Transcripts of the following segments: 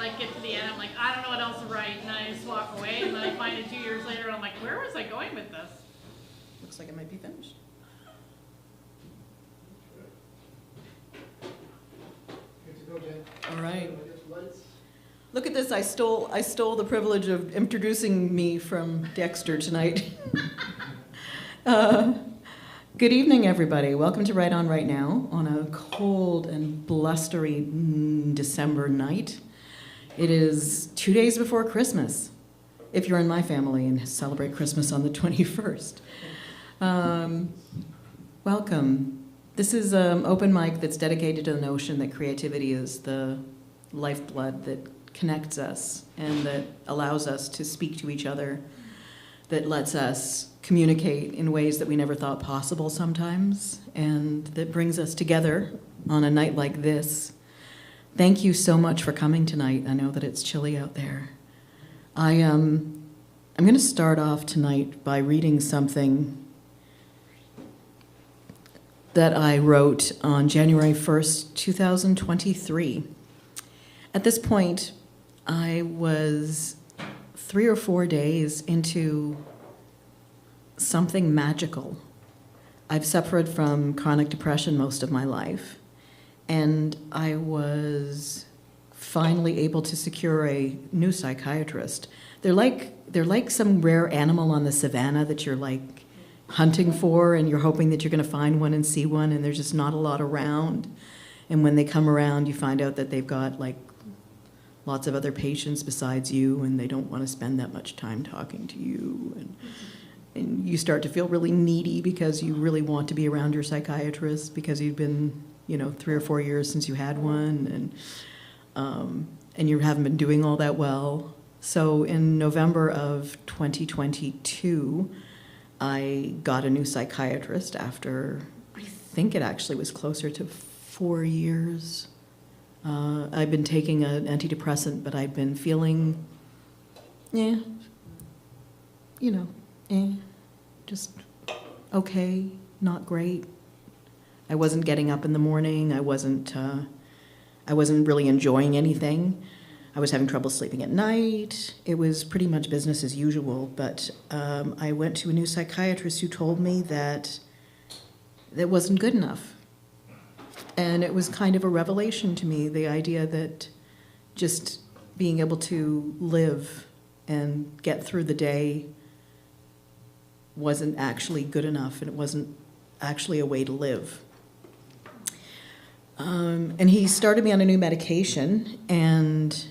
like get to the end, I'm like, I don't know what else to write, and I just walk away, and then I find it 2 years later, and I'm like, where was I going with this? Looks like it might be finished. Good to go, Jen. All right. Look at this, I stole the privilege of introducing me from Dexter tonight. Good evening, everybody. Welcome to Right On Right Now on a cold and blustery December night. It is 2 days before Christmas, if you're in my family and celebrate Christmas on the 21st. Welcome. This is an open mic that's dedicated to the notion that creativity is the lifeblood that connects us and that allows us to speak to each other, that lets us communicate in ways that we never thought possible sometimes, and that brings us together on a night like this. Thank you so much for coming tonight. I know that it's chilly out there. I'm going to start off tonight by reading something that I wrote on January 1st, 2023. At this point, I was 3 or 4 days into something magical. I've suffered from chronic depression most of my life, and I was finally able to secure a new psychiatrist. They're like some rare animal on the savannah that you're like hunting for, and you're hoping that you're going to find one and see one, and there's just not a lot around. And when they come around, you find out that they've got like lots of other patients besides you, and they don't want to spend that much time talking to you. And you start to feel really needy because you really want to be around your psychiatrist because you've been, 3 or 4 years since you had one, and you haven't been doing all that well. So in November of 2022, I got a new psychiatrist after, I think it actually was closer to 4 years. I've been taking an antidepressant, but I've been feeling, just okay, not great. I wasn't getting up in the morning. I wasn't really enjoying anything. I was having trouble sleeping at night. It was pretty much business as usual, but I went to a new psychiatrist who told me that it wasn't good enough. And it was kind of a revelation to me, the idea that just being able to live and get through the day wasn't actually good enough, and it wasn't actually a way to live. And he started me on a new medication, and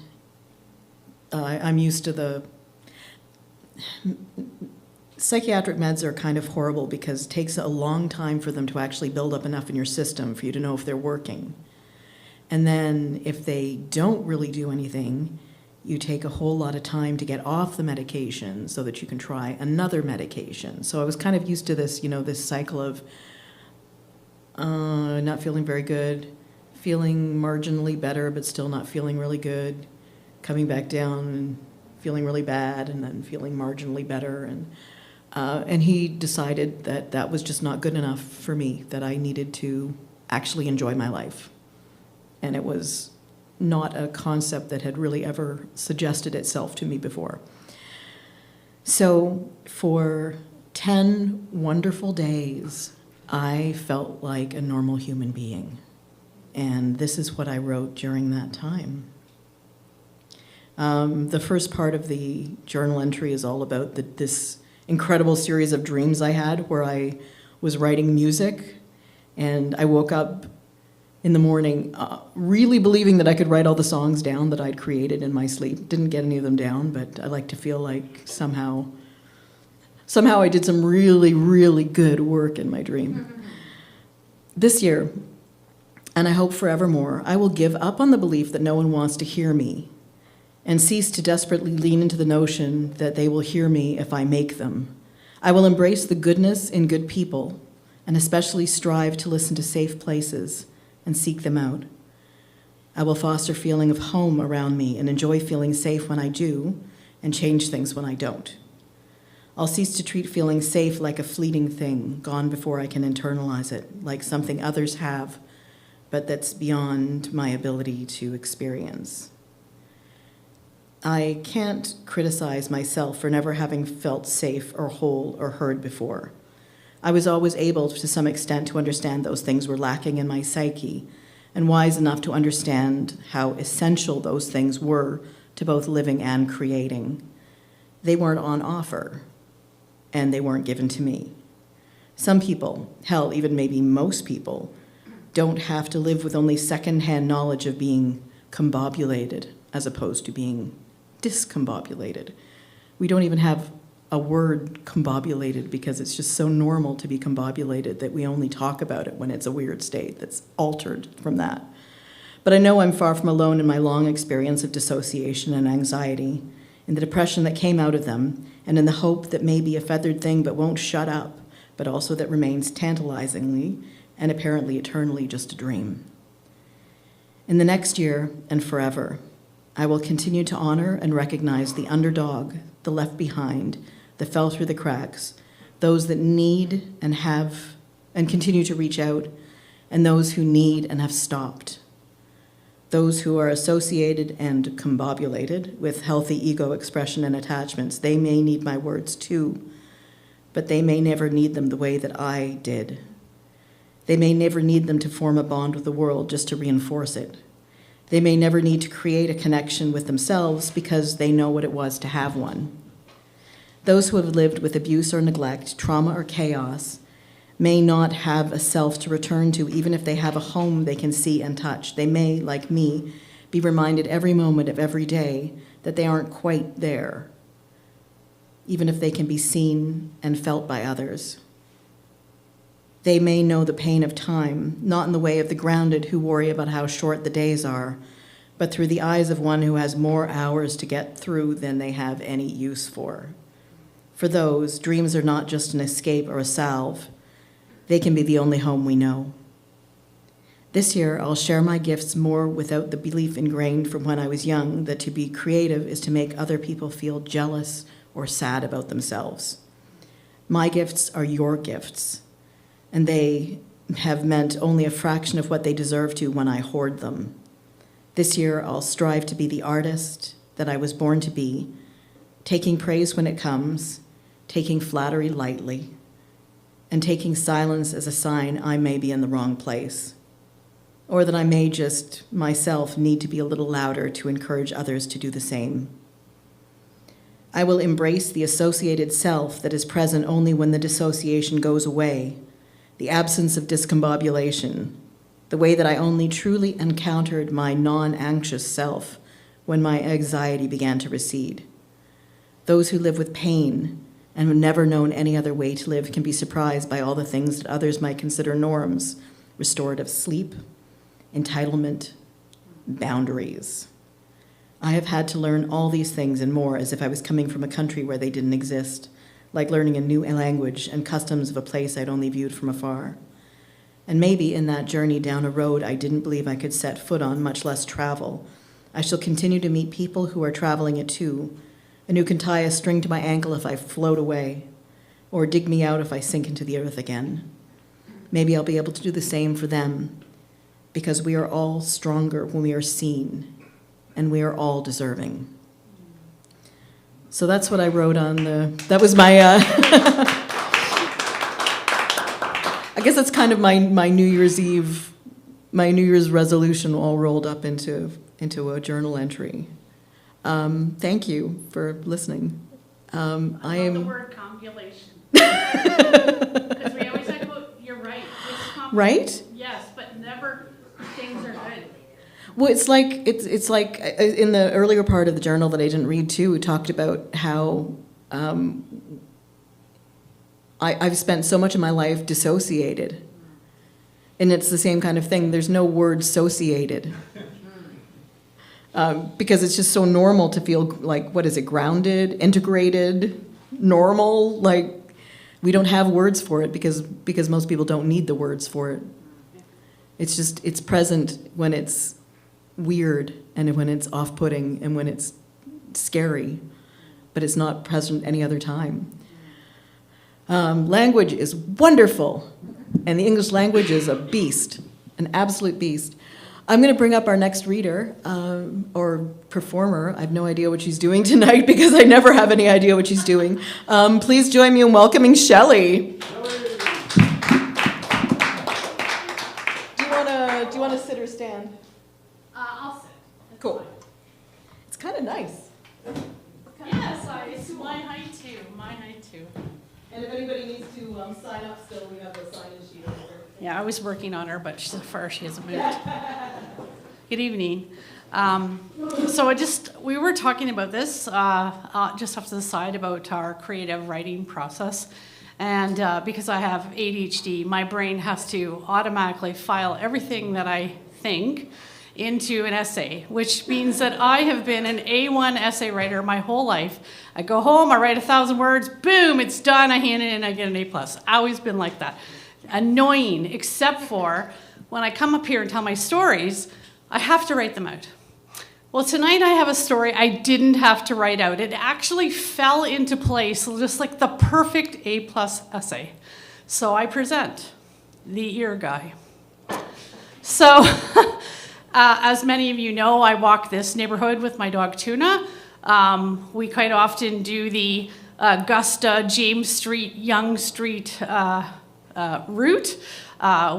I'm used to the psychiatric meds are kind of horrible because it takes a long time for them to actually build up enough in your system for you to know if they're working. And then if they don't really do anything, you take a whole lot of time to get off the medication so that you can try another medication. So I was kind of used to this, this cycle of not feeling very good, feeling marginally better but still not feeling really good, coming back down and feeling really bad and then feeling marginally better. And he decided that that was just not good enough for me, that I needed to actually enjoy my life. And it was not a concept that had really ever suggested itself to me before. So for 10 wonderful days, I felt like a normal human being. And this is what I wrote during that time. The first part of the journal entry is all about this incredible series of dreams I had where I was writing music, and I woke up in the morning really believing that I could write all the songs down that I'd created in my sleep. Didn't get any of them down, but I like to feel like somehow I did some really, really good work in my dream. This year, and I hope forevermore, I will give up on the belief that no one wants to hear me and cease to desperately lean into the notion that they will hear me if I make them. I will embrace the goodness in good people and especially strive to listen to safe places and seek them out. I will foster a feeling of home around me and enjoy feeling safe when I do and change things when I don't. I'll cease to treat feeling safe like a fleeting thing, gone before I can internalize it, like something others have, but that's beyond my ability to experience. I can't criticize myself for never having felt safe or whole or heard before. I was always able, to some extent, to understand those things were lacking in my psyche, and wise enough to understand how essential those things were to both living and creating. They weren't on offer, and they weren't given to me. Some people, hell, even maybe most people, don't have to live with only secondhand knowledge of being combobulated as opposed to being discombobulated. We don't even have a word combobulated because it's just so normal to be combobulated that we only talk about it when it's a weird state that's altered from that. But I know I'm far from alone in my long experience of dissociation and anxiety, in the depression that came out of them, and in the hope that may be a feathered thing but won't shut up, but also that remains tantalizingly and apparently eternally just a dream. In the next year and forever, I will continue to honor and recognize the underdog, the left behind, the fell through the cracks, those that need and have and continue to reach out, and those who need and have stopped. Those who are associated and combobulated with healthy ego expression and attachments, they may need my words too, but they may never need them the way that I did. They may never need them to form a bond with the world just to reinforce it. They may never need to create a connection with themselves because they know what it was to have one. Those who have lived with abuse or neglect, trauma or chaos, may not have a self to return to, even if they have a home they can see and touch. They may, like me, be reminded every moment of every day that they aren't quite there, even if they can be seen and felt by others. They may know the pain of time, not in the way of the grounded who worry about how short the days are, but through the eyes of one who has more hours to get through than they have any use for. For those, dreams are not just an escape or a salve. They can be the only home we know. This year, I'll share my gifts more without the belief ingrained from when I was young that to be creative is to make other people feel jealous or sad about themselves. My gifts are your gifts, and they have meant only a fraction of what they deserve to when I hoard them. This year, I'll strive to be the artist that I was born to be, taking praise when it comes, taking flattery lightly, and taking silence as a sign I may be in the wrong place, or that I may just myself need to be a little louder to encourage others to do the same. I will embrace the associated self that is present only when the dissociation goes away, the absence of discombobulation, the way that I only truly encountered my non-anxious self when my anxiety began to recede. Those who live with pain and have never known any other way to live can be surprised by all the things that others might consider norms: restorative sleep, entitlement, boundaries. I have had to learn all these things and more as if I was coming from a country where they didn't exist, like learning a new language and customs of a place I'd only viewed from afar. And maybe in that journey down a road I didn't believe I could set foot on, much less travel, I shall continue to meet people who are traveling it too, and who can tie a string to my ankle if I float away, or dig me out if I sink into the earth again. Maybe I'll be able to do the same for them, because we are all stronger when we are seen, and we are all deserving. So that's what I wrote on that was my, I guess that's kind of my New Year's Eve, my New Year's resolution all rolled up into a journal entry. Thank you for listening. I love the word compilation. Because we always talk about, you're right. Right? Yes, but never things are good. Well, it's like in the earlier part of the journal that I didn't read too, we talked about how I've spent so much of my life dissociated. And it's the same kind of thing. There's no word "sociated." Because it's just so normal to feel like, what is it, grounded, integrated, normal? Like, we don't have words for it because most people don't need the words for it. It's present when it's weird and when it's off-putting and when it's scary, but it's not present any other time. Language is wonderful, and the English language is a beast, an absolute beast. I'm going to bring up our next reader, or performer. I have no idea what she's doing tonight because I never have any idea what she's doing. Please join me in welcoming Shelley. Do you want to sit or stand? I'll sit. That's Cool. fine. It's kind of nice. Yes, it's my height too. My height too. And if anybody needs to sign up still, we have the sign-in sheet over there. Yeah, I was working on her, but so far she hasn't moved. Good evening. So we were talking about this just off to the side about our creative writing process. And because I have ADHD, my brain has to automatically file everything that I think into an essay, which means that I have been an A1 essay writer my whole life. I go home, I write 1,000 words, boom, it's done, I hand it in, I get an A+. Always been like that. Annoying, except for when I come up here and tell my stories, I have to write them out. Well, tonight I have a story I didn't have to write out. It actually fell into place, just like the perfect A+ essay. So I present The Ear Guy. So, as many of you know, I walk this neighborhood with my dog Tuna. We quite often do the Augusta, James Street, Yonge Street route.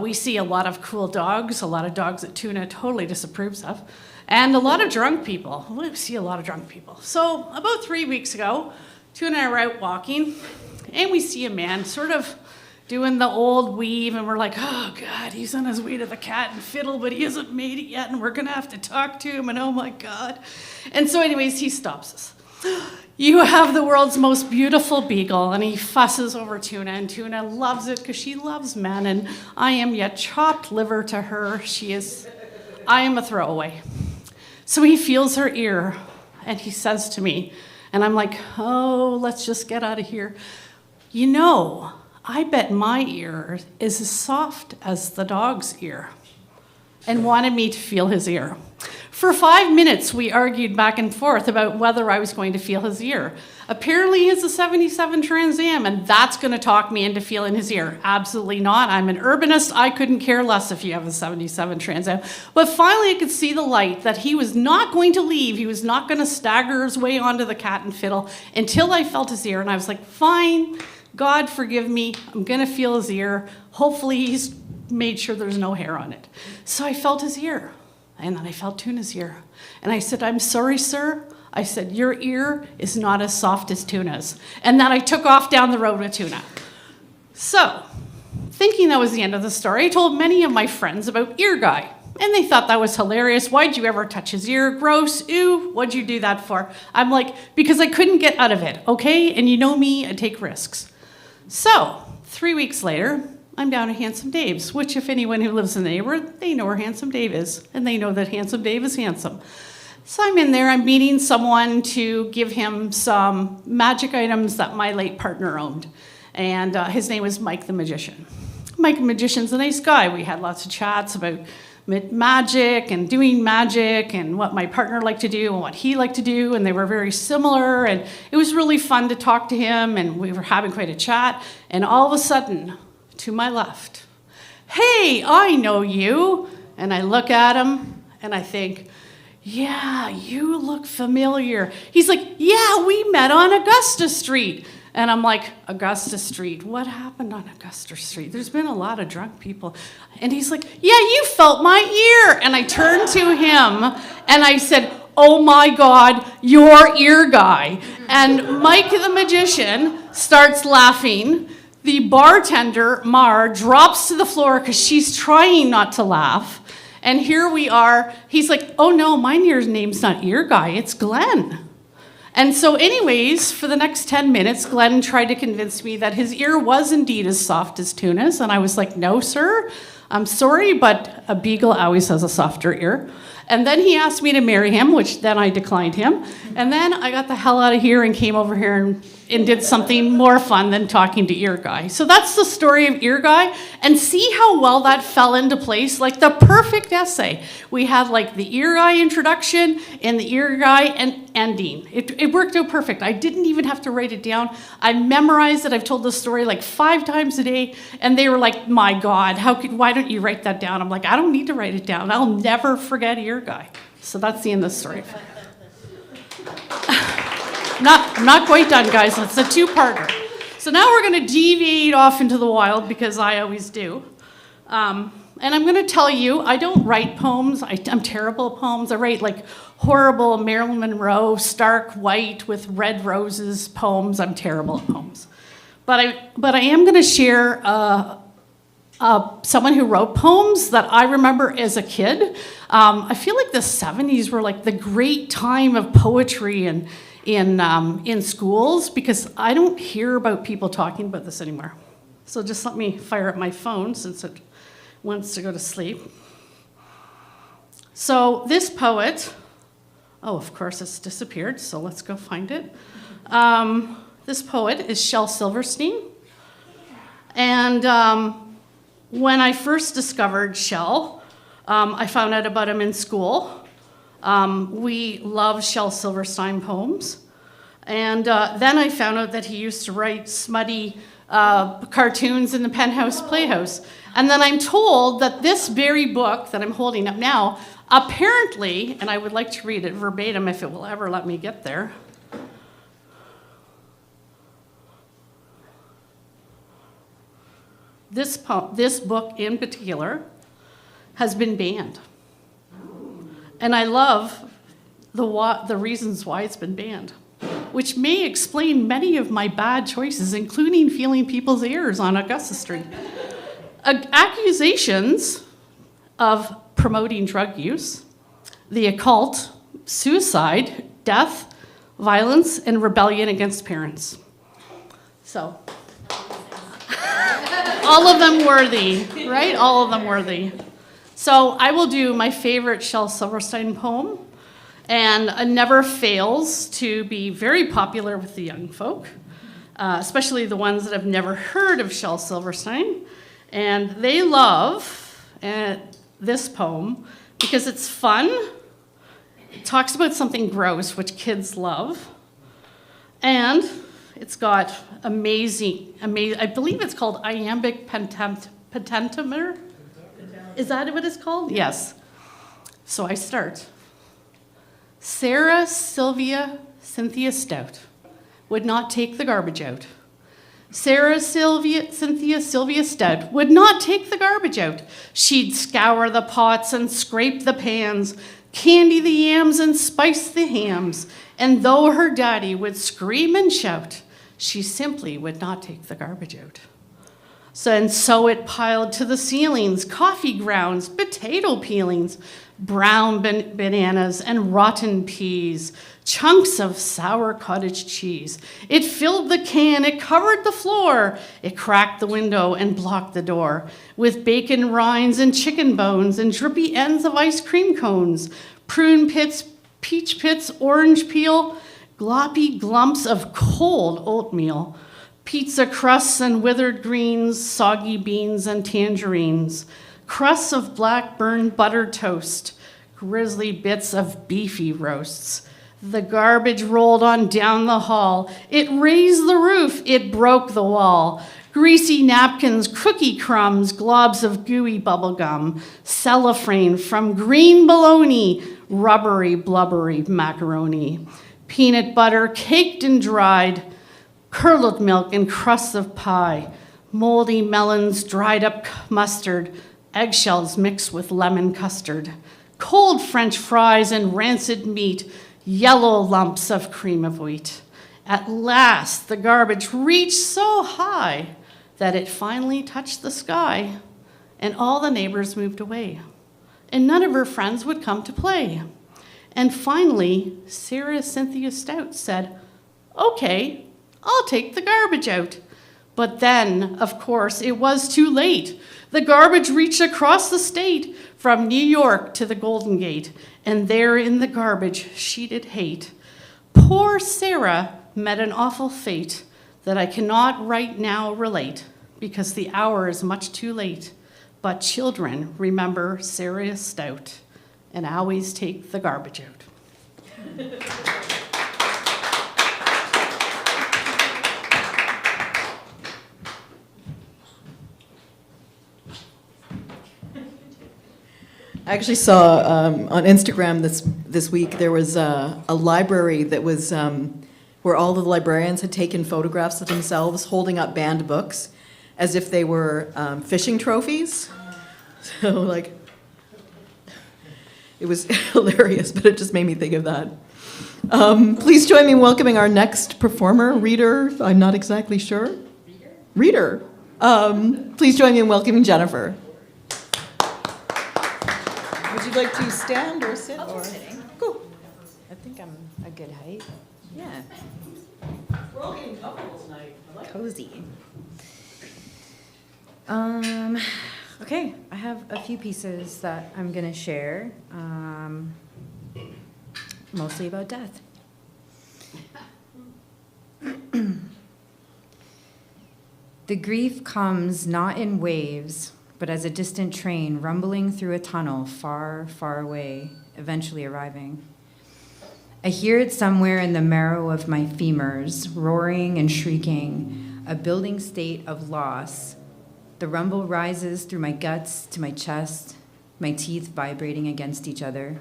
We see a lot of cool dogs, a lot of dogs that Tuna totally disapproves of, and a lot of drunk people. We see a lot of drunk people. So about 3 weeks ago, Tuna and I were out walking, and we see a man sort of doing the old weave, and we're like, oh God, he's on his way to the Cat and Fiddle, but he hasn't made it yet, and we're gonna have to talk to him, and oh my God. And so anyways, he stops us. You have the world's most beautiful beagle, and he fusses over Tuna, and Tuna loves it because she loves men, and I am yet chopped liver to her. I am a throwaway. So he feels her ear, and he says to me, and I'm like, oh, let's just get out of here. You know, I bet my ear is as soft as the dog's ear, and wanted me to feel his ear. For 5 minutes, we argued back and forth about whether I was going to feel his ear. Apparently, he has a 77 Trans Am, and that's going to talk me into feeling his ear. Absolutely not. I'm an urbanist. I couldn't care less if you have a 77 Trans Am. But finally, I could see the light that he was not going to leave. He was not going to stagger his way onto the Cat and Fiddle until I felt his ear. And I was like, fine, God forgive me. I'm going to feel his ear. Hopefully, he's made sure there's no hair on it. So I felt his ear. And then I felt Tuna's ear. And I said, I'm sorry, sir. I said, your ear is not as soft as Tuna's. And then I took off down the road with Tuna. So, thinking that was the end of the story, I told many of my friends about Ear Guy. And they thought that was hilarious. Why'd you ever touch his ear? Gross. Ew. What'd you do that for? I'm like, because I couldn't get out of it, okay? And you know me, I take risks. So, 3 weeks later, I'm down at Handsome Dave's, which if anyone who lives in the neighborhood, they know where Handsome Dave is, and they know that Handsome Dave is handsome. So I'm in there, I'm meeting someone to give him some magic items that my late partner owned, and his name was Mike the Magician. Mike the Magician's a nice guy. We had lots of chats about magic and doing magic and what my partner liked to do and what he liked to do, and they were very similar, and it was really fun to talk to him, and we were having quite a chat, and all of a sudden, to my left, hey, I know you. And I look at him and I think, yeah, you look familiar. He's like, yeah, we met on Augusta Street. And I'm like, Augusta Street, what happened on Augusta Street? There's been a lot of drunk people. And he's like, yeah, you felt my ear. And I turned to him and I said, oh my God, your ear guy. And Mike the Magician starts laughing. The bartender, Mar, drops to the floor because she's trying not to laugh. And here we are. He's like, oh no, my name's not Ear Guy, it's Glenn. And so anyways, for the next 10 minutes, Glenn tried to convince me that his ear was indeed as soft as Tuna's. And I was like, no, sir, I'm sorry, but a beagle always has a softer ear. And then he asked me to marry him, which then I declined him. And then I got the hell out of here and came over here and did something more fun than talking to Ear Guy. So that's the story of Ear Guy. And see how well that fell into place, like the perfect essay. We had like the Ear Guy introduction and the Ear Guy, and ending. It worked out perfect. I didn't even have to write it down. I memorized it. I've told the story like 5 times a day, and they were like, my God, why don't you write that down? I'm like, I don't need to write it down. I'll never forget your guy. So that's the end of the story. I'm not quite done, guys. It's a 2-parter. So now we're going to deviate off into the wild, because I always do. And I'm going to tell you, I don't write poems. I'm terrible at poems. I write like horrible Marilyn Monroe, stark white with red roses poems. I'm terrible at poems. But I am going to share someone who wrote poems that I remember as a kid. I feel like the 70s were like the great time of poetry and in schools, because I don't hear about people talking about this anymore. So just let me fire up my phone since it wants to go to sleep. So this poet, oh, of course it's disappeared, so let's go find it. This poet is Shel Silverstein. And when I first discovered Shel, I found out about him in school. We love Shel Silverstein poems. And then I found out that he used to write smutty cartoons in the Penthouse Playhouse. And then I'm told that this very book that I'm holding up now, apparently, and I would like to read it verbatim if it will ever let me get there. This book in particular has been banned. And I love the reasons why it's been banned, which may explain many of my bad choices, including feeling people's ears on Augusta Street. Accusations of promoting drug use, the occult, suicide, death, violence, and rebellion against parents. So, all of them worthy, right? All of them worthy. So I will do my favorite Shel Silverstein poem, and it never fails to be very popular with the young folk, especially the ones that have never heard of Shel Silverstein. And they love this poem because it's fun. It talks about something gross, which kids love. And it's got amazing, I believe it's called iambic pentameter. Is that what it's called? Yes. So I start. Sarah Sylvia Cynthia Stout would not take the garbage out. Sarah Cynthia Sylvia Stout would not take the garbage out. She'd scour the pots and scrape the pans, candy the yams and spice the hams. And though her daddy would scream and shout, she simply would not take the garbage out. So it piled to the ceilings, coffee grounds, potato peelings, brown bananas and rotten peas, chunks of sour cottage cheese. It filled the can, it covered the floor, it cracked the window and blocked the door with bacon rinds and chicken bones and drippy ends of ice cream cones, prune pits, peach pits, orange peel, gloppy glumps of cold oatmeal, pizza crusts and withered greens, soggy beans and tangerines, crusts of black burned buttered toast, grisly bits of beefy roasts. The garbage rolled on down the hall. It raised the roof. It broke the wall. Greasy napkins, cookie crumbs, globs of gooey bubble gum, cellophane from green bologna, rubbery, blubbery macaroni, peanut butter caked and dried, curdled milk and crusts of pie, moldy melons, dried up mustard, eggshells mixed with lemon custard, cold French fries and rancid meat, yellow lumps of cream of wheat. At last, the garbage reached so high that it finally touched the sky, and all the neighbors moved away, and none of her friends would come to play. And finally, Sarah Cynthia Stout said, "Okay, I'll take the garbage out." But then, of course, it was too late. The garbage reached across the state, from New York to the Golden Gate, and there in the garbage she did hate. Poor Sarah met an awful fate that I cannot right now relate, because the hour is much too late. But children, remember Sarah Stout, and always take the garbage out. I actually saw on Instagram this week there was a library that was where all the librarians had taken photographs of themselves holding up banned books as if they were fishing trophies. So like, it was hilarious, but it just made me think of that. Please join me in welcoming our next performer, reader. I'm not exactly sure. Reader. Please join me in welcoming Jennifer. Would you like to stand or sit? I'll or? be sitting. Cool. I think I'm a good height. Yeah. We're all getting comfortable tonight. I like it. Cozy. Okay, I have a few pieces that I'm gonna share, mostly about death. The grief comes not in waves, but as a distant train rumbling through a tunnel far, far away, eventually arriving. I hear it somewhere in the marrow of my femurs, roaring and shrieking, a building state of loss. The rumble rises through my guts to my chest, my teeth vibrating against each other.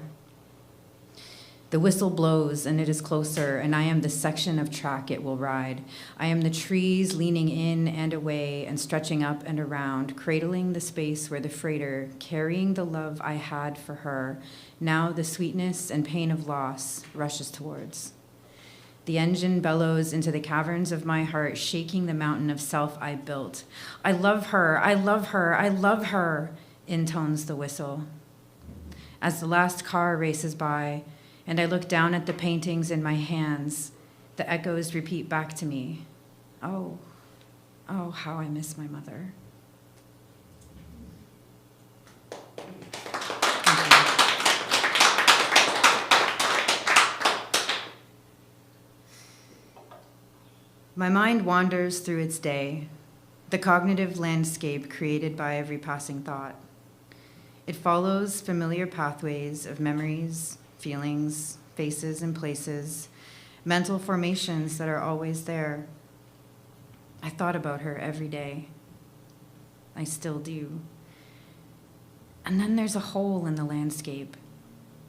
The whistle blows and it is closer, and I am the section of track it will ride. I am the trees leaning in and away and stretching up and around, cradling the space where the freighter, carrying the love I had for her, now the sweetness and pain of loss, rushes towards. The engine bellows into the caverns of my heart, shaking the mountain of self I built. I love her, I love her, I love her, intones the whistle. As the last car races by, and I look down at the paintings in my hands, the echoes repeat back to me. Oh, oh, how I miss my mother. My mind wanders through its day, the cognitive landscape created by every passing thought. It follows familiar pathways of memories, feelings, faces, and places, mental formations that are always there. I thought about her every day. I still do. And then there's a hole in the landscape,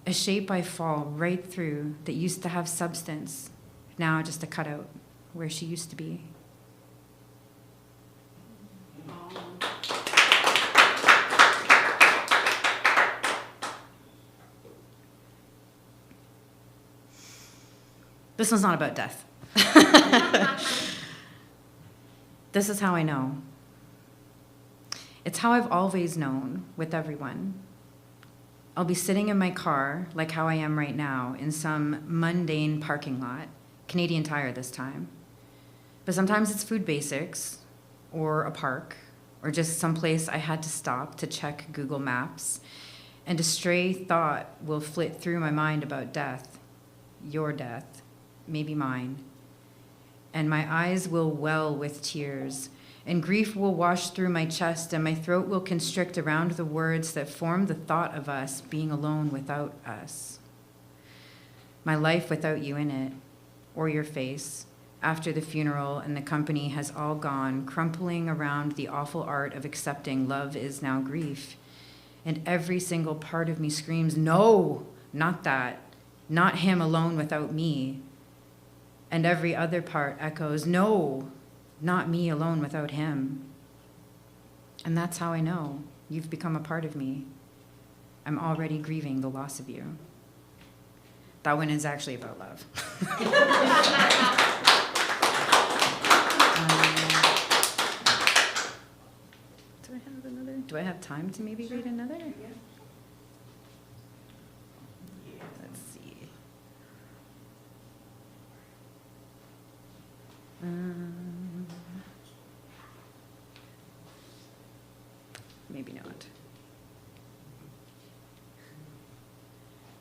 a shape I fall right through that used to have substance, now just a cutout where she used to be. This one's not about death. This is how I know. It's how I've always known with everyone. I'll be sitting in my car, like how I am right now, in some mundane parking lot, Canadian Tire this time. But sometimes it's Food Basics, or a park, or just someplace I had to stop to check Google Maps, and a stray thought will flit through my mind about death, your death, maybe mine. And my eyes will well with tears, and grief will wash through my chest, and my throat will constrict around the words that form the thought of us being alone without us. My life without you in it, or your face, after the funeral and the company has all gone, crumpling around the awful art of accepting love is now grief. And every single part of me screams, no, not that, not him alone without me. And every other part echoes, no, not me alone without him. And that's how I know you've become a part of me. I'm already grieving the loss of you. That one is actually about love. Do I have another? Do I have time to maybe read another? Yeah. Let's see. Maybe not.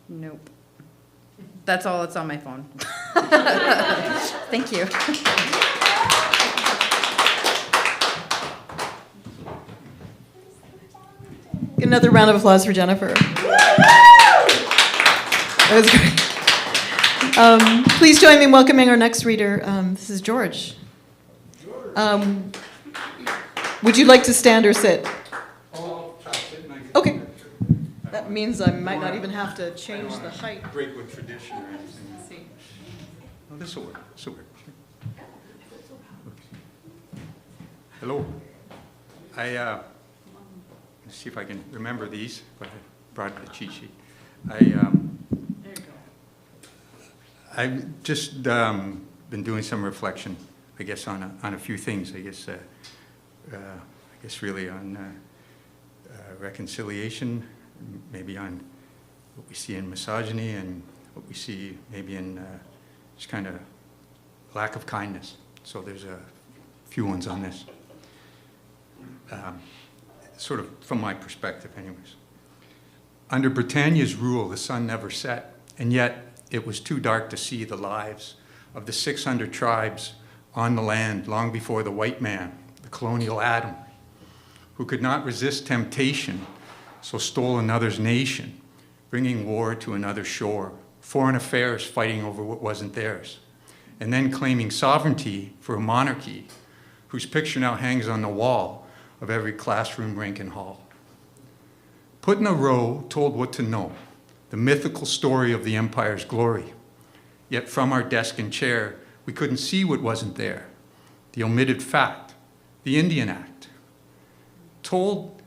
Nope. That's all that's on my phone. Thank you. Another round of applause for Jennifer. That was great. Please join me in welcoming our next reader. This is George. Would you like to stand or sit? Oh, I'll sit and I can- Okay. That means I might not even have to change the height. break with tradition or anything. See. Oh, this will work. This will work. Hello. Let's see if I can remember these. But I brought the cheat sheet. There you go. I've just been doing some reflection, I guess, on a few things. I guess really on reconciliation, maybe on what we see in misogyny, and what we see maybe in just kind of lack of kindness. So there's a few ones on this. Sort of from my perspective, anyways. Under Britannia's rule, the sun never set, and yet it was too dark to see the lives of the 600 tribes on the land long before the white man, the colonial Adam, who could not resist temptation, so stole another's nation, bringing war to another shore, foreign affairs fighting over what wasn't theirs, and then claiming sovereignty for a monarchy whose picture now hangs on the wall of every classroom, rink, and hall. Put in a row, told what to know, the mythical story of the empire's glory. Yet from our desk and chair, we couldn't see what wasn't there. The omitted fact, the Indian Act. Told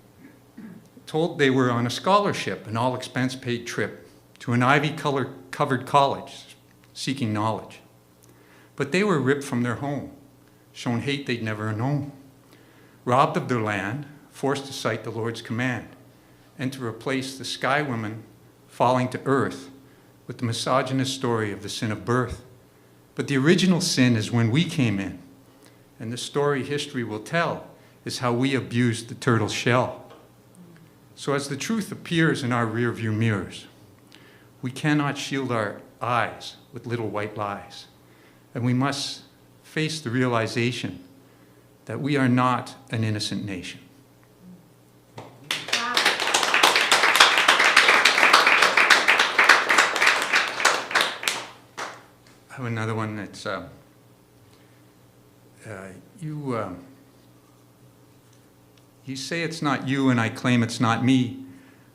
they were on a scholarship, an all-expense-paid trip to an ivy-covered college, seeking knowledge. But they were ripped from their home, shown hate they'd never known, robbed of their land, forced to cite the Lord's command, and to replace the sky women falling to earth with the misogynist story of the sin of birth. But the original sin is when we came in, and the story history will tell is how we abused the turtle's shell. So as the truth appears in our rearview mirrors, we cannot shield our eyes with little white lies, and we must face the realization that we are not an innocent nation. I have another one that's, you say it's not you and I claim it's not me,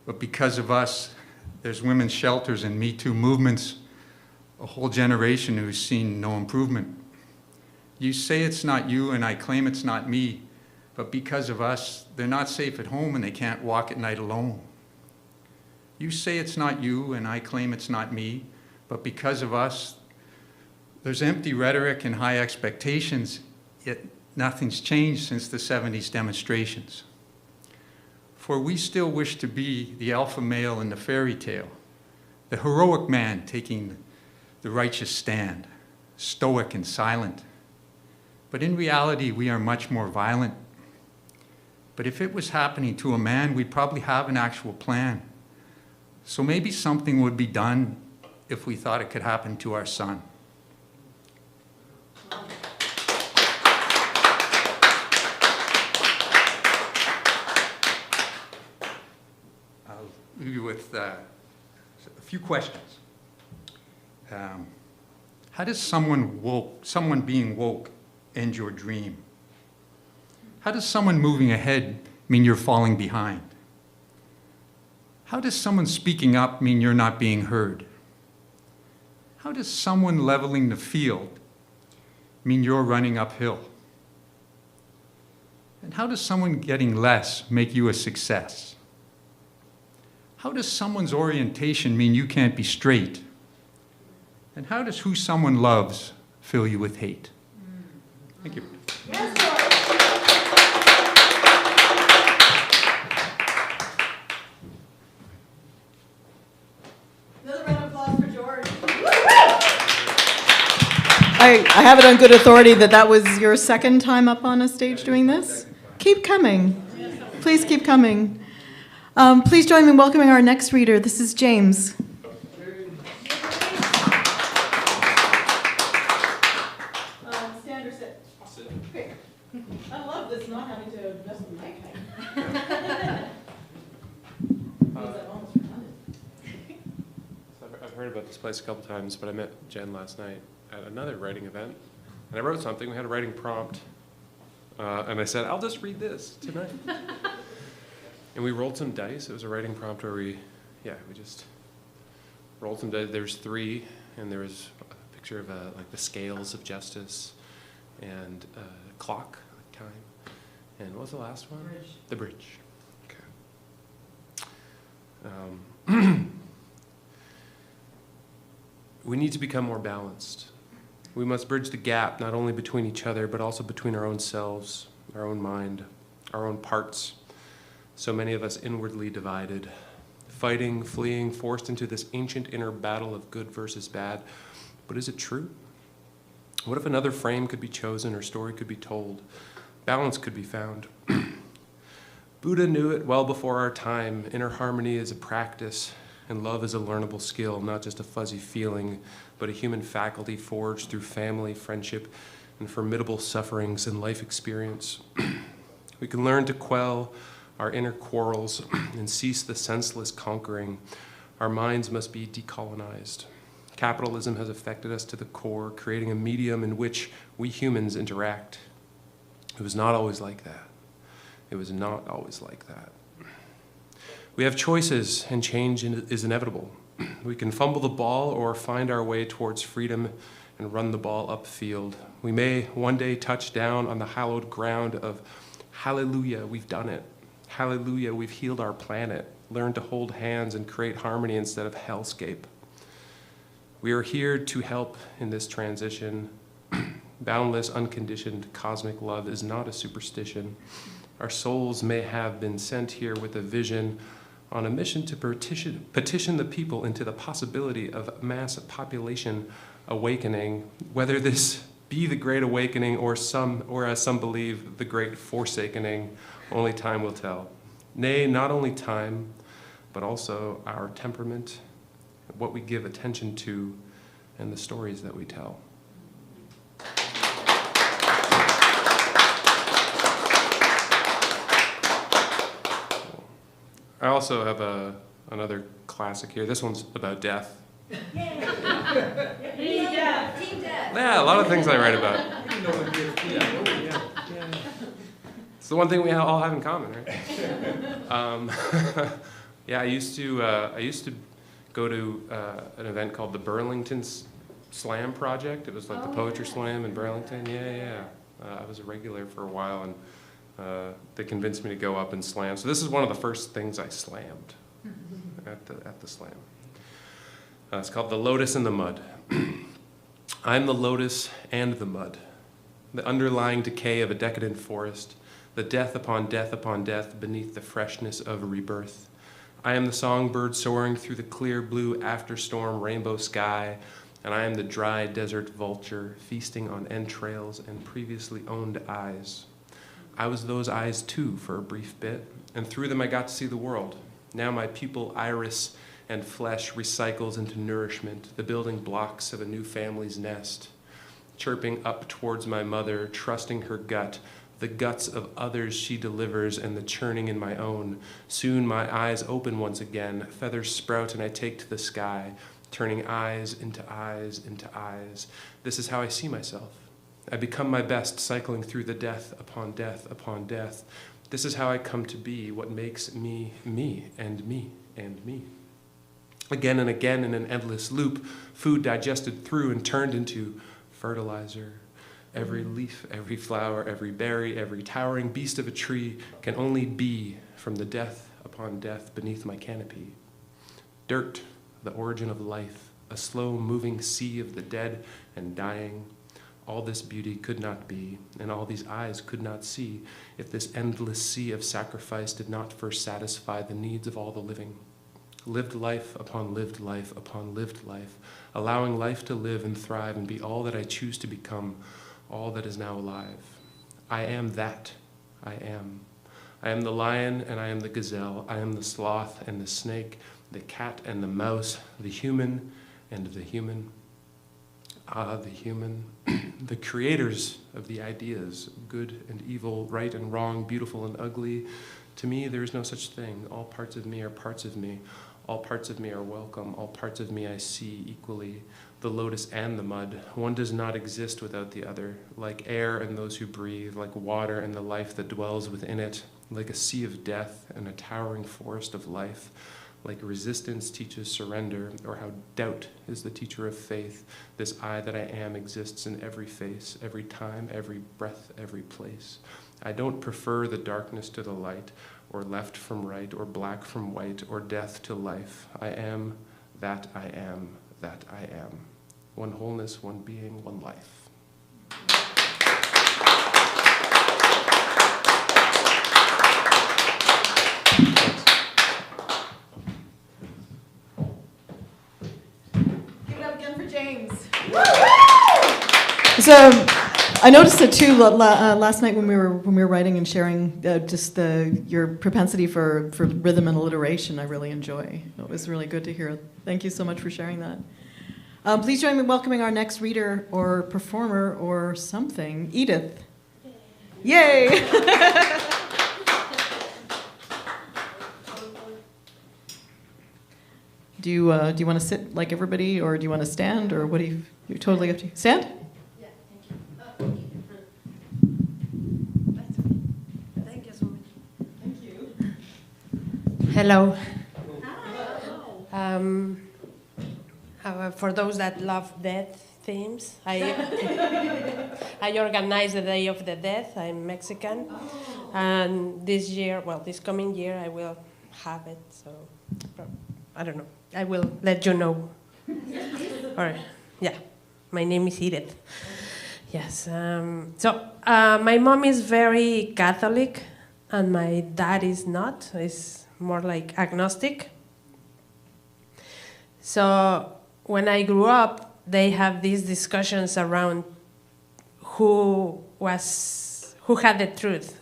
but because of us, there's women's shelters and Me Too movements, a whole generation who's seen no improvement. You say it's not you and I claim it's not me, but because of us, they're not safe at home and they can't walk at night alone. You say it's not you and I claim it's not me, but because of us, there's empty rhetoric and high expectations, yet nothing's changed since the 70s demonstrations. For we still wish to be the alpha male in the fairy tale, the heroic man taking the righteous stand, stoic and silent. But in reality, we are much more violent. But if it was happening to a man, we'd probably have an actual plan. So maybe something would be done if we thought it could happen to our son. I'll leave you with a few questions. How does someone being woke end your dream? How does someone moving ahead mean you're falling behind? How does someone speaking up mean you're not being heard? How does someone leveling the field mean you're running uphill? And how does someone getting less make you a success? How does someone's orientation mean you can't be straight? And how does who someone loves fill you with hate? Thank you. Another round of applause for George. I have it on good authority that that was your second time up on a stage doing this. Keep coming. Please keep coming. Please join me in welcoming our next reader. This is James. Stand or sit? I'll sit. Okay. I love this, not having to adjust the mic height. I've heard about this place a couple times, but I met Jen last night at another writing event, and I wrote something. We had a writing prompt, and I said, I'll just read this tonight. And we rolled some dice. It was a writing prompt where we yeah, we just rolled some dice. There's 3, and there was a picture of like the scales of justice, and a clock, like time. And what was the last one? Bridge. The bridge. Okay. We need to become more balanced. We must bridge the gap not only between each other, but also between our own selves, our own mind, our own parts. So many of us inwardly divided, fighting, fleeing, forced into this ancient inner battle of good versus bad. But is it true? What if another frame could be chosen or story could be told? Balance could be found. Buddha knew it well before our time. Inner harmony is a practice, and love is a learnable skill, not just a fuzzy feeling, but a human faculty forged through family, friendship, and formidable sufferings and life experience. We can learn to quell our inner quarrels and cease the senseless conquering. Our minds must be decolonized. Capitalism has affected us to the core, creating a medium in which we humans interact. It was not always like that. It was not always like that. We have choices, and change is inevitable. We can fumble the ball or find our way towards freedom and run the ball upfield. We may one day touch down on the hallowed ground of hallelujah, we've done it. Hallelujah, we've healed our planet, learned to hold hands and create harmony instead of hellscape. We are here to help in this transition. Boundless, unconditioned cosmic love is not a superstition. Our souls may have been sent here with a vision on a mission to petition the people into the possibility of mass population awakening, whether this be the Great Awakening or as some believe, the Great Forsakening, only time will tell. Nay, not only time, but also our temperament, what we give attention to, and the stories that we tell. I also have another classic here. This one's about death. Team Death. Yeah, a lot of things I write about. It's the one thing we all have in common, right? Yeah, I used to go to an event called the Burlington Slam Project. It was like the poetry slam in Burlington. Yeah. I was a regular for a while, and they convinced me to go up and slam. So this is one of the first things I slammed at the slam. It's called The Lotus in the Mud. I'm the lotus and the mud, the underlying decay of a decadent forest, the death upon death upon death beneath the freshness of rebirth. I am the songbird soaring through the clear blue after-storm rainbow sky, and I am the dry desert vulture feasting on entrails and previously owned eyes. I was those eyes too for a brief bit, and through them I got to see the world. Now my pupil iris and flesh recycles into nourishment, the building blocks of a new family's nest. Chirping up towards my mother, trusting her gut, the guts of others she delivers, and the churning in my own. Soon my eyes open once again, feathers sprout and I take to the sky, turning eyes into eyes into eyes. This is how I see myself. I become my best, cycling through the death upon death upon death. This is how I come to be, what makes me, me, and me, and me. Again and again in an endless loop, food digested through and turned into fertilizer. Every leaf, every flower, every berry, every towering beast of a tree can only be from the death upon death beneath my canopy. Dirt, the origin of life, a slow-moving sea of the dead and dying. All this beauty could not be, and all these eyes could not see, if this endless sea of sacrifice did not first satisfy the needs of all the living. Lived life upon lived life upon lived life, allowing life to live and thrive and be all that I choose to become, all that is now alive. I am that. I am. I am the lion and I am the gazelle. I am the sloth and the snake, the cat and the mouse, the human and the human. Ah, the human. The creators of the ideas, good and evil, right and wrong, beautiful and ugly. To me, there is no such thing. All parts of me are parts of me. All parts of me are welcome. All parts of me I see equally. The lotus and the mud. One does not exist without the other. Like air and those who breathe, like water and the life that dwells within it, like a sea of death and a towering forest of life, Like resistance teaches surrender, or how doubt is the teacher of faith. This I that I am exists in every face, every time, every breath, every place. I don't prefer the darkness to the light, or left from right, or black from white, or death to life. I am that I am that I am. One wholeness, one being, one life. Give it up again for James. So I noticed it too last night when we were writing and sharing just your propensity for rhythm and alliteration. I really enjoy. It was really good to hear. Thank you so much for sharing that. Please join me in welcoming our next reader or performer or something, Edith. Yay! Do you want to sit like everybody, or do you want to stand, or what do you? You're totally up to you. Stand. Yeah, thank you. Thank you so much. Thank you. Hello. For those that love death themes, I organize the Day of the Death. I'm Mexican, and this coming year, I will have it. So, I don't know. I will let you know. Or, yeah, my name is Edith. Yes. My mom is very Catholic, and my dad is not. He's more like agnostic. So when I grew up, they have these discussions around who had the truth.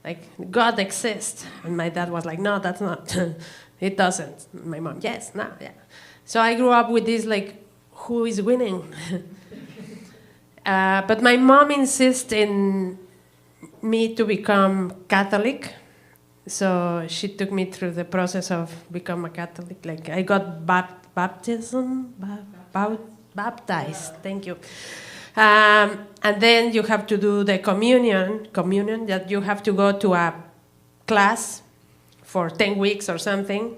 Like, God exists. And my dad was like, no, that's not. It doesn't. My mom, yes, no, yeah. So I grew up with this, like, who is winning? But my mom insists in me to become Catholic. So she took me through the process of becoming a Catholic. Like, I got baptized, thank you. And then you have to do the communion, that you have to go to a class for 10 weeks or something,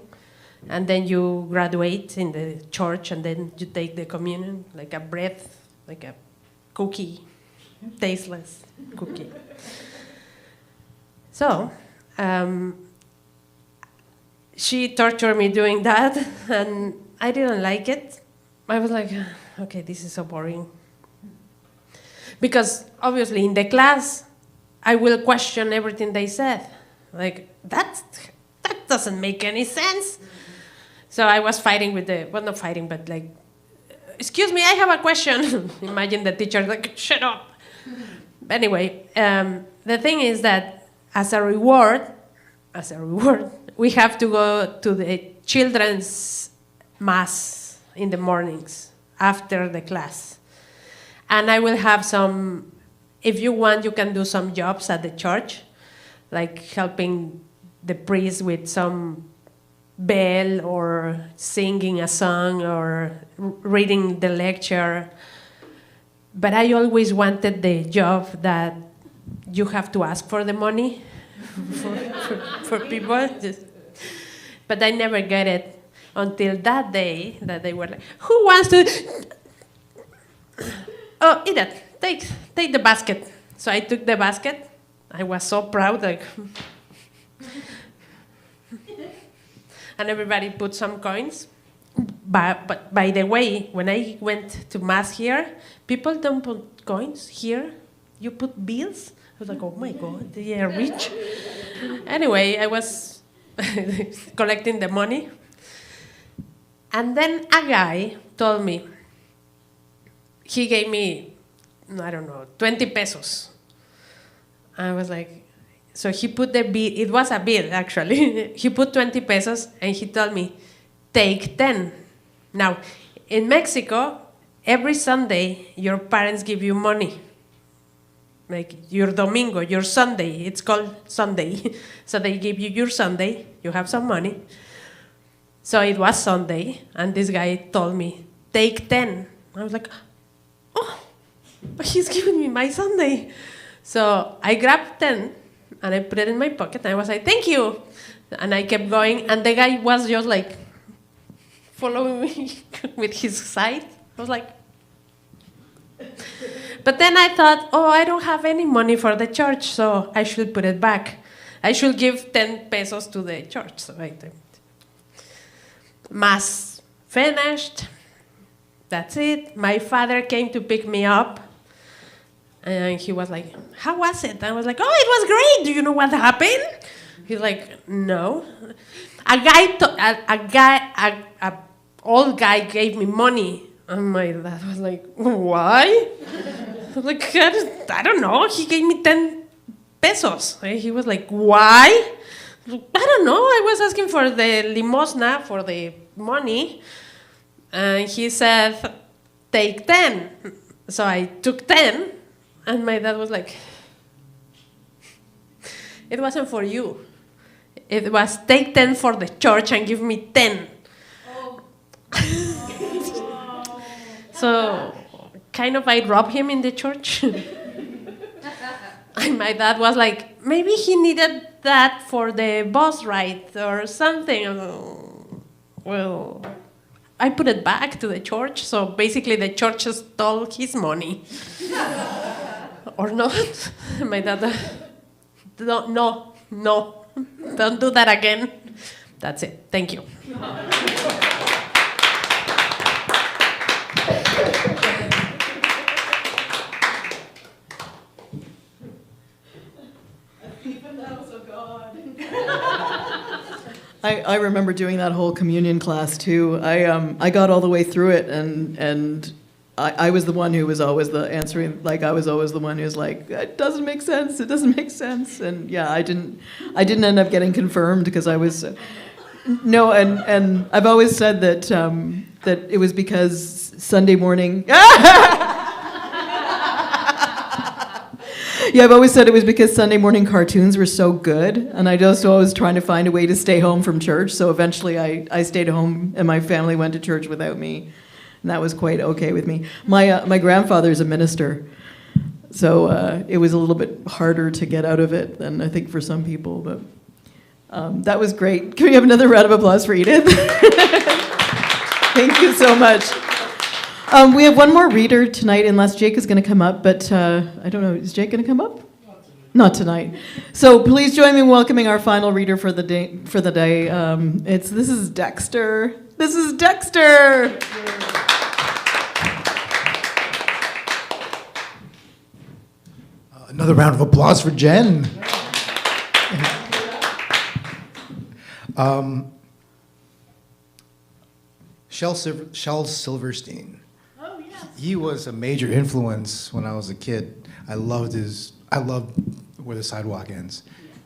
and then you graduate in the church, and then you take the communion, like a bread, like a cookie, tasteless cookie. So, she tortured me doing that, and I didn't like it. I was like, okay, this is so boring. Because obviously in the class, I will question everything they said. Like, that doesn't make any sense. So I was fighting with not fighting, but like, excuse me, I have a question. Imagine the teacher like, shut up. Anyway, the thing is that as a reward, we have to go to the children's mass in the mornings after the class. And I will have some, if you want, you can do some jobs at the church, like helping the priest with some bell or singing a song or reading the lecture. But I always wanted the job that you have to ask for the money for people. But I never get it until that day that they were like, who wants to... Oh, Edith, take the basket. So I took the basket. I was so proud, like... And everybody put some coins. But by the way, when I went to mass here, people don't put coins here. You put bills. I was like, oh my God, they are rich. Anyway, I was collecting the money. And then a guy told me, he gave me, I don't know, 20 pesos. I was like, so he put the bill, it was a bill actually. He put 20 pesos and he told me, take 10. Now, in Mexico, every Sunday, your parents give you money. Like your domingo, your Sunday, it's called Sunday. So they give you your Sunday, you have some money. So it was Sunday, and this guy told me, take 10. I was like, oh, he's giving me my Sunday. So I grabbed 10, and I put it in my pocket, and I was like, thank you. And I kept going, and the guy was just like following me with his side. I was like, but then I thought, oh, I don't have any money for the church, so I should put it back. I should give 10 pesos to the church. So I did. Mass finished. That's it. My father came to pick me up. And he was like, how was it? I was like, oh, it was great. Do you know what happened? He's like, no. A old guy gave me money. And my dad was like, why? I was like, I don't know. He gave me 10 pesos. And he was like, why? I don't know. I was asking for the limosna, for the money. And he said, take 10. So I took 10. And my dad was like, it wasn't for you. It was take 10 for the church and give me 10. Oh. So kind of I robbed him in the church. And my dad was like, maybe he needed that for the bus ride or something. Well, I put it back to the church. So basically the church stole his money. Or not. My dad, no, don't do that again. That's it. Thank you. I remember doing that whole communion class too. I got all the way through it, and I was the one who was always the answering. Like I was always the one who was like, it doesn't make sense. It doesn't make sense. And yeah, I didn't end up getting confirmed because I was no. And I've always said that that it was because Sunday morning. Yeah, I've always said it was because Sunday morning cartoons were so good, and I just always trying to find a way to stay home from church. So eventually I stayed home, and my family went to church without me, and that was quite okay with me. My grandfather's a minister, so it was a little bit harder to get out of it than I think for some people, but that was great. Can we have another round of applause for Edith? Thank you so much. We have one more reader tonight, unless Jake is going to come up, but I don't know, is Jake going to come up? Not tonight. So please join me in welcoming our final reader for the day. This is Dexter. This is Dexter. Another round of applause for Jen. Shel Silverstein. Oh, yes. He was a major influence when I was a kid. I loved Where the Sidewalk Ends.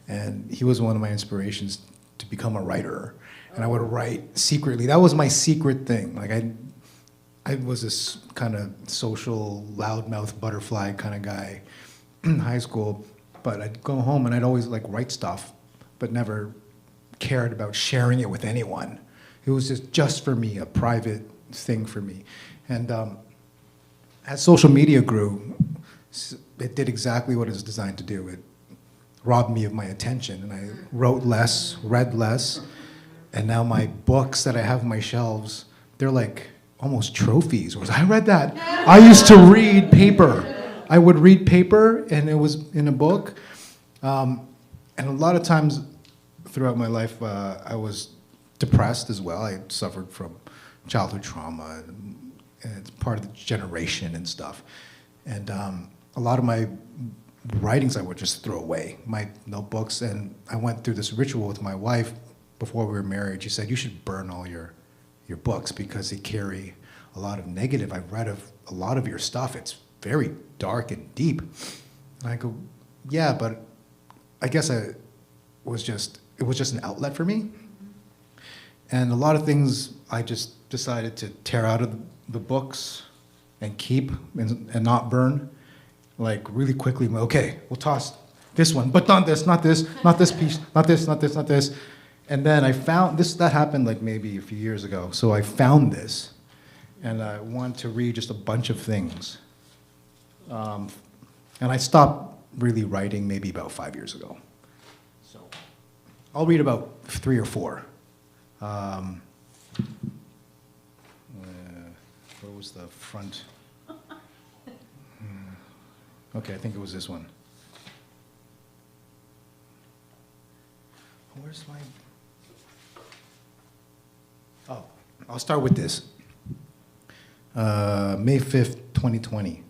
And he was one of my inspirations to become a writer. And I would write secretly. That was my secret thing. Like I was this kind of social, loudmouth butterfly kind of guy in high school. But I'd go home and I'd always like write stuff, but never cared about sharing it with anyone. It was just for me, a private thing for me. And as social media grew, it did exactly what it was designed to do. It robbed me of my attention, and I wrote less, read less, and now my books that I have on my shelves, they're like almost trophies. I read that. I used to read paper. I would read paper, and it was in a book. And a lot of times throughout my life, I was depressed as well. I suffered from childhood trauma, and it's part of the generation and stuff. And a lot of my writings I would just throw away, my notebooks, and I went through this ritual with my wife before we were married. She said, you should burn all your books because they carry a lot of negative. I've read of a lot of your stuff. It's very dark and deep. And I go, yeah, but I guess it was just an outlet for me. And a lot of things I just decided to tear out of the books and keep and not burn. Like really quickly, okay, we'll toss this one, but not this piece, not this. And then I found this, that happened like maybe a few years ago. So I found this, and I wanted to read just a bunch of things. And I stopped really writing maybe about 5 years ago. So I'll read about 3 or 4. Where was the front? Okay, I think it was this one. Where's my... Oh, I'll start with this. May 5th, 2020.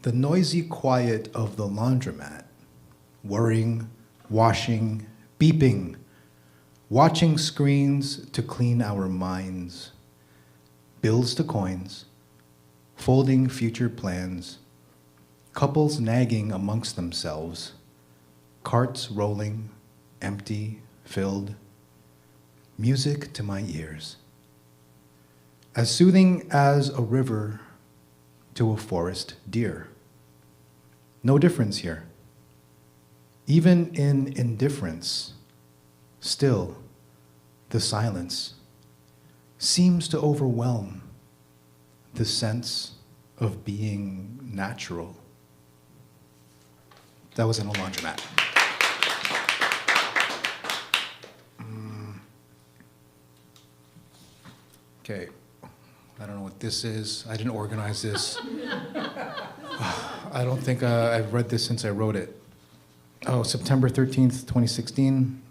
The noisy quiet of the laundromat, whirring, washing, beeping, watching screens to clean our minds, bills to coins, folding future plans, couples nagging amongst themselves, carts rolling, empty, filled, music to my ears. As soothing as a river to a forest deer. No difference here. Even in indifference, still, the silence seems to overwhelm the sense of being natural. That was in a laundromat. Okay, I don't know what this is. I didn't organize this. I don't think I've read this since I wrote it. Oh, September 13th, 2016.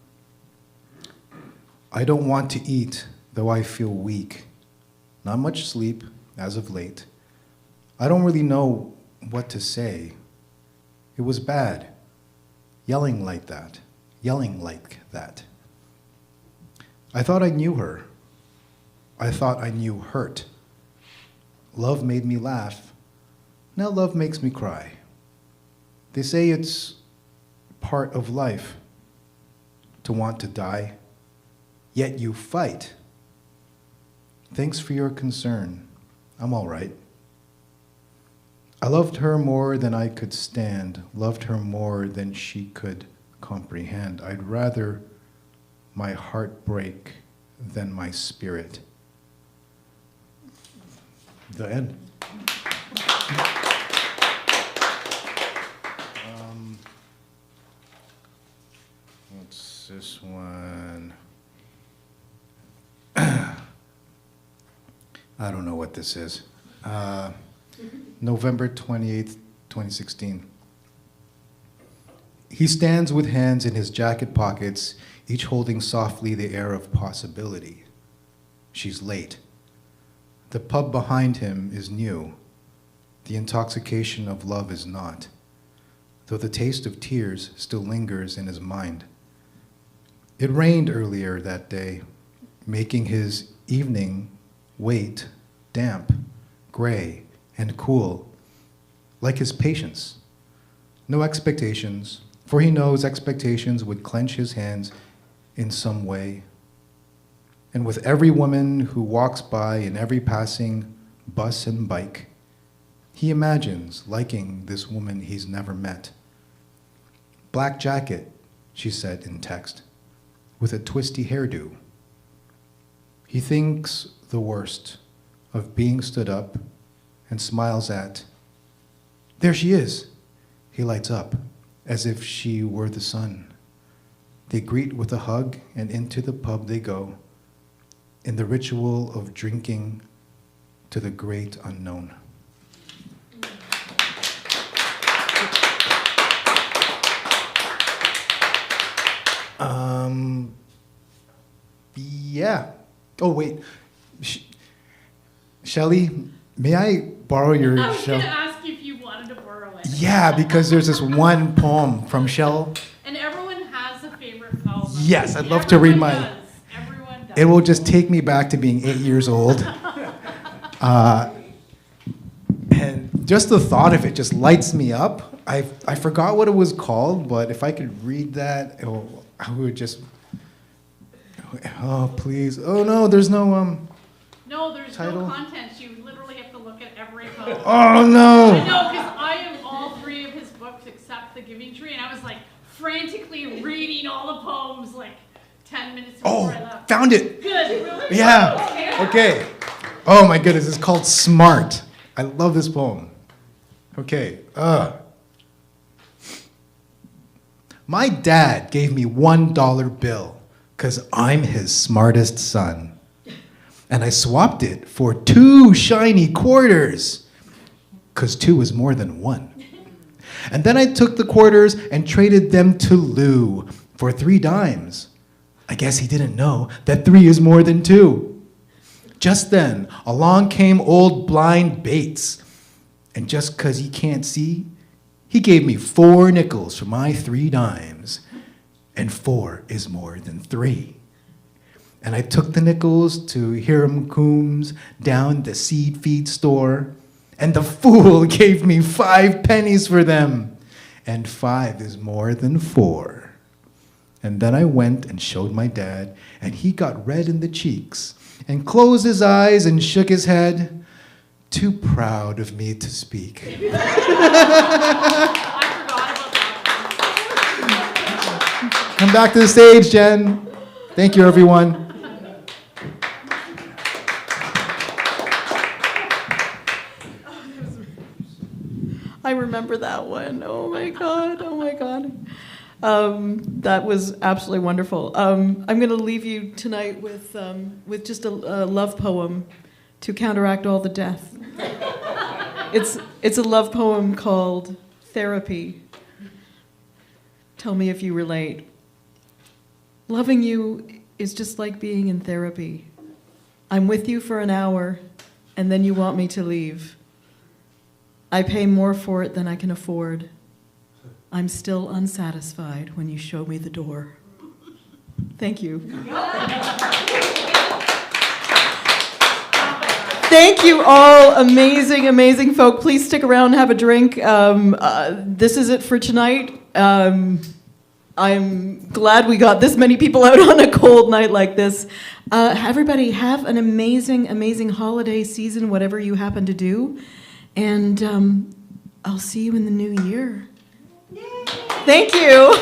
I don't want to eat, though I feel weak. Not much sleep, as of late. I don't really know what to say. It was bad, yelling like that. I thought I knew her. I thought I knew hurt. Love made me laugh. Now love makes me cry. They say it's part of life to want to die, yet you fight. Thanks for your concern. I'm all right. I loved her more than I could stand, loved her more than she could comprehend. I'd rather my heart break than my spirit. The end. What's this one? I don't know what this is. November 28th, 2016. He stands with hands in his jacket pockets, each holding softly the air of possibility. She's late. The pub behind him is new. The intoxication of love is not, though the taste of tears still lingers in his mind. It rained earlier that day, making his evening wait damp, gray, and cool, like his patience. No expectations, for he knows expectations would clench his hands in some way. And with every woman who walks by and every passing bus and bike, he imagines liking this woman he's never met. Black jacket, she said in text, with a twisty hairdo. He thinks the worst of being stood up and smiles at, there she is. He lights up as if she were the sun. They greet with a hug and into the pub they go, in the ritual of drinking to the great unknown. Yeah. Oh, wait. Shelley, may I borrow your I was Shell? going to ask you if you wanted to borrow it. Yeah, because there's this one poem from Shell. And everyone has a favorite poem. Yes, I'd love to read Everyone my... does. Everyone does. It will just take me back to being 8 years old. And just the thought of it just lights me up. I forgot what it was called, but if I could read that, I would just... Oh, please. Oh, no, there's no... No, there's Title? no content. You literally have to look at every poem. Oh, no! I know, because I have all 3 of his books except The Giving Tree, and I was like frantically reading all the poems like 10 minutes before I Oh, left. found it! Good, really? Yeah. Okay. Oh my goodness, it's called Smart. I love this poem. Okay. My dad gave me $1 bill because I'm his smartest son. And I swapped it for 2 shiny quarters because 2 is more than 1. And then I took the quarters and traded them to Lou for 3 dimes. I guess he didn't know that 3 is more than 2. Just then, along came old blind Bates. And just 'cause he can't see, he gave me 4 nickels for my 3 dimes. And 4 is more than 3. And I took the nickels to Hiram Coombs down the seed feed store, and the fool gave me 5 pennies for them. And 5 is more than 4. And then I went and showed my dad, and he got red in the cheeks, and closed his eyes and shook his head, too proud of me to speak. Come back to the stage, Jen. Thank you, everyone. I remember that one. Oh my God, oh my God. That was absolutely wonderful. I'm going to leave you tonight with just a love poem to counteract all the death. It's a love poem called Therapy. Tell me if you relate. Loving you is just like being in therapy. I'm with you for an hour, and then you want me to leave. I pay more for it than I can afford. I'm still unsatisfied when you show me the door. Thank you. Thank you all, amazing, amazing folk. Please stick around and have a drink. This is it for tonight. I'm glad we got this many people out on a cold night like this. Everybody have an amazing, amazing holiday season, whatever you happen to do. And I'll see you in the new year. Yay. Thank you.